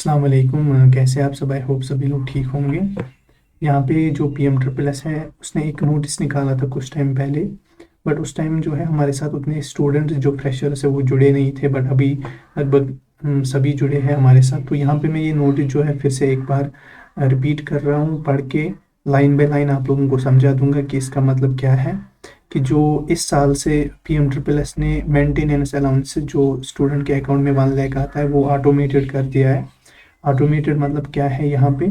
अस्सलाम वालेकुम। कैसे आप सब? आई होप सभी लोग ठीक होंगे। यहाँ पे जो PM SSS है उसने एक नोटिस निकाला था कुछ टाइम पहले, बट उस टाइम जो है हमारे साथ उतने स्टूडेंट जो फ्रेशर्स है वो जुड़े नहीं थे, बट अभी लगभग सभी जुड़े हैं हमारे साथ। तो यहाँ पे मैं ये नोटिस जो है फिर से एक बार रिपीट कर रहा हूँ, पढ़ के लाइन बाय लाइन आप लोगों को समझा दूंगा कि इसका मतलब क्या है। कि जो इस साल से PM SSS ने मेंटेनेंस अलाउंस जो स्टूडेंट के अकाउंट में 1 लाख आता है वो ऑटोमेटेड कर दिया है। ऑटोमेटेड मतलब क्या है यहाँ पे,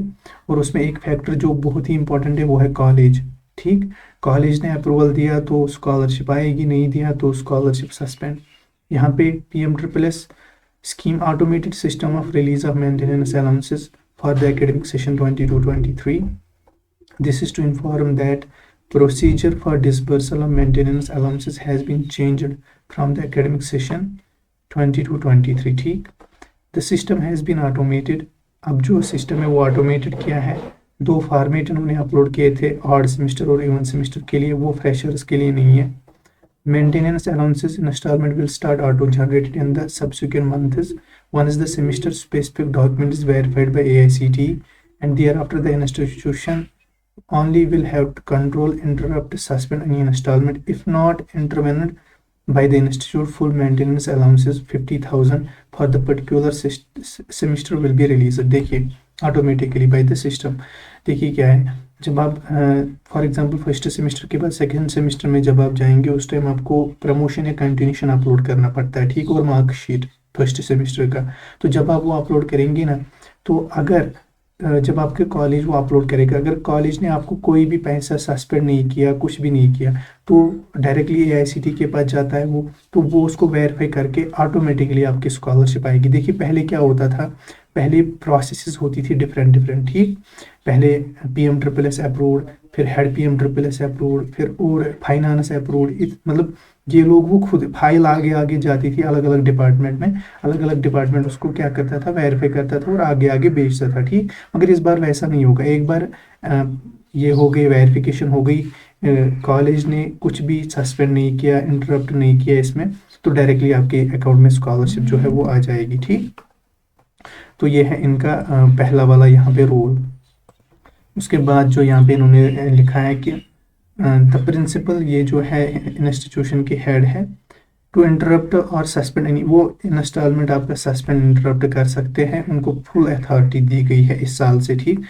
और उसमें एक फैक्टर जो बहुत ही इंपॉर्टेंट है वो है कॉलेज। ठीक, कॉलेज ने अप्रूवल दिया तो स्कॉलरशिप आएगी, नहीं दिया तो स्कॉलरशिप सस्पेंड। यहाँ पे PM SSS scheme automated system of release of maintenance allowances for the academic session 22-23। This is to inform that procedure for disbursal of maintenance allowances has been changed from the academic session 22-23। ठीक, the system has been automated. अब जो system है वो automated किया है। 2 format इन्होंने upload किए थे, ऑड सेमेस्टर और इवन सेमेस्टर के लिए, वो फ्रेशर्स के लिए नहीं है। Maintenance allowances instalment will start auto generated in the subsequent months once the semester specific document is verified by AICTE, and thereafter the institution only will have to control, interrupt, suspend any installment if not intervened by the institute. Full maintenance allowances 50,000 for the particular semester will be released। देखिए automatically by the system. देखिए क्या है, जब आप for example first semester के बाद second semester में जब आप जाएंगे उस टाइम आपको प्रमोशन या कंटिन्यूशन अपलोड करना पड़ता है। ठीक, और मार्कशीट फर्स्ट सेमेस्टर का। तो जब आप वो अपलोड करेंगे ना, तो अगर जब आपके कॉलेज वो अपलोड करेगा, अगर कॉलेज ने आपको कोई भी पैसा सस्पेंड नहीं किया, कुछ भी नहीं किया, तो डायरेक्टली AICTE के पास जाता है वो, तो वो उसको वेरीफाई करके ऑटोमेटिकली आपकी स्कॉलरशिप आएगी। देखिए पहले क्या होता था, पहले प्रोसेसेस होती थी डिफरेंट। ठीक, पहले PM SSS अप्रूव्ड, फिर हेड PM SSS अप्रूव्ड, फिर और फाइनेंस अप्रूव्ड। मतलब ये लोग वो खुद फाइल आगे आगे जाती थी अलग अलग डिपार्टमेंट में, अलग अलग डिपार्टमेंट उसको क्या करता था, वेरीफाई करता था और आगे आगे भेजता था। ठीक, मगर इस बार वैसा नहीं होगा। एक बार ये हो गई, वेरिफिकेशन हो गई, कॉलेज ने कुछ भी सस्पेंड नहीं किया, इंटरप्ट नहीं किया इसमें, तो डायरेक्टली आपके अकाउंट में स्कॉलरशिप जो है वो आ जाएगी। ठीक, तो ये है इनका पहला वाला यहाँ पे रूल। उसके बाद जो यहाँ पे इन्होंने लिखा है कि द प्रिंसिपल, ये जो है इंस्टीट्यूशन के हेड है, टू इंटरप्ट और सस्पेंड एनी, वो इंस्टॉलमेंट आपका सस्पेंड इंटरप्ट कर सकते हैं, उनको फुल अथॉरिटी दी गई है इस साल से। ठीक,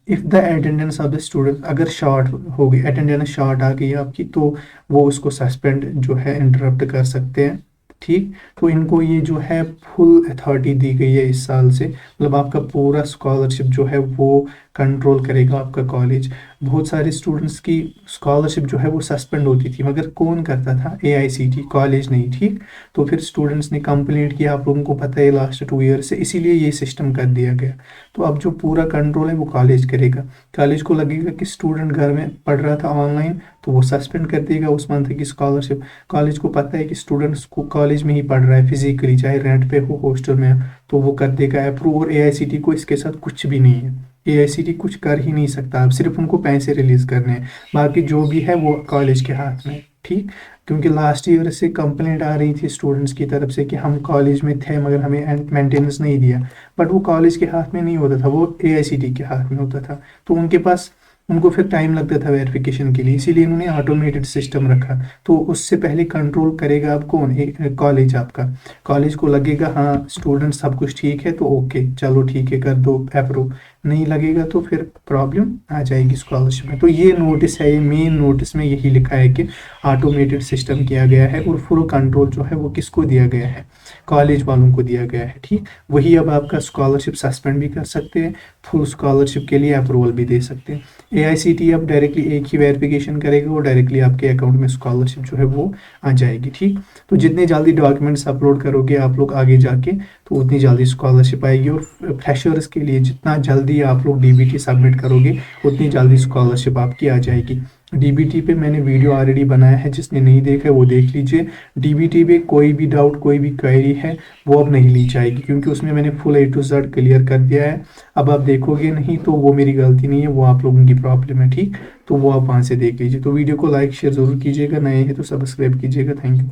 if the attendance of the student, अगर शॉर्ट हो गई, अटेंडेंस शॉर्ट आ गई आपकी, तो वो उसको सस्पेंड जो है इंटरप्ट कर सकते हैं। ठीक, तो इनको ये जो है फुल अथॉरिटी दी गई है इस साल से, मतलब आपका पूरा स्कॉलरशिप जो है वो कंट्रोल करेगा आपका कॉलेज। बहुत सारे स्टूडेंट्स की स्कॉलरशिप जो है वो सस्पेंड होती थी, मगर कौन करता था? AICTE, कॉलेज नहीं। ठीक, तो फिर स्टूडेंट्स ने कंप्लेंट किया, आप लोगों को पता है लास्ट 2 ईयर से, इसीलिए ये सिस्टम कर दिया गया। तो अब जो पूरा कंट्रोल है वो कॉलेज करेगा। कॉलेज को लगेगा कि स्टूडेंट घर में पढ़ रहा था ऑनलाइन, तो वो सस्पेंड कर देगा उस मंथ की स्कॉलरशिप। कॉलेज को पता है कि स्टूडेंट्स को कॉलेज में ही पढ़ रहा है फिजिकली, चाहे रेंट पे हो, हॉस्टल में हो, तो वो कर देगा अप्रूव। और AICTE को इसके साथ कुछ भी नहीं है, AICTE कुछ कर ही नहीं सकता। आप सिर्फ उनको पैसे रिलीज करने हैं, बाकी जो भी है वो कॉलेज के हाथ में। ठीक, क्योंकि लास्ट ईयर से कंप्लेंट आ रही थी स्टूडेंट्स की तरफ से कि हम कॉलेज में थे मगर हमें मेंटेनेंस नहीं दिया, बट वो कॉलेज के हाथ में नहीं होता था, वो AICTE के हाथ में होता था। तो उनके पास, उनको फिर टाइम लगता था वेरिफिकेशन के लिए, इसीलिए इन्होंने ऑटोमेटेड सिस्टम रखा। तो उससे पहले कंट्रोल करेगा आप कौन? कॉलेज आपका। कॉलेज को लगेगा हाँ स्टूडेंट सब कुछ ठीक है, तो ओके चलो ठीक है कर दो अप्रूव, नहीं लगेगा तो फिर प्रॉब्लम आ जाएगी स्कॉलरशिप में। तो ये नोटिस है, ये मेन नोटिस में यही लिखा है कि ऑटोमेटेड सिस्टम किया गया है और फुल कंट्रोल जो है वो किसको दिया गया है? कॉलेज वालों को दिया गया है। ठीक, वही अब आपका स्कॉलरशिप सस्पेंड भी कर सकते हैं, फुल स्कॉलरशिप के लिए अप्रूवल भी दे सकते हैं। AICTE अब डायरेक्टली एक ही वेरिफिकेशन करेगा और डायरेक्टली आपके अकाउंट में स्कॉलरशिप जो है वो आ जाएगी। ठीक, तो जितने जल्दी डॉक्यूमेंट्स अपलोड करोगे आप लोग आगे जाके, तो उतनी जल्दी स्कॉलरशिप आएगी। और फ्रेशर्स के लिए जितना जल्दी आप लोग DBT सबमिट करोगे उतनी जल्दी स्कॉलरशिप आपकी आ जाएगी। DBT पे मैंने वीडियो ऑलरेडी बनाया है, जिसने नहीं देखा है वो देख लीजिए। DBT पे कोई भी डाउट, कोई भी क्वेरी है वो अब नहीं ली जाएगी, क्योंकि उसमें मैंने full A to Z clear कर दिया है। अब आप देखोगे नहीं तो वो मेरी गलती नहीं है, वो आप लोगों की प्रॉब्लम है। ठीक, तो वो आप वहाँ से देख लीजिए। तो वीडियो को लाइक शेयर ज़रूर कीजिएगा, नए हैं तो सब्सक्राइब कीजिएगा। Thank you.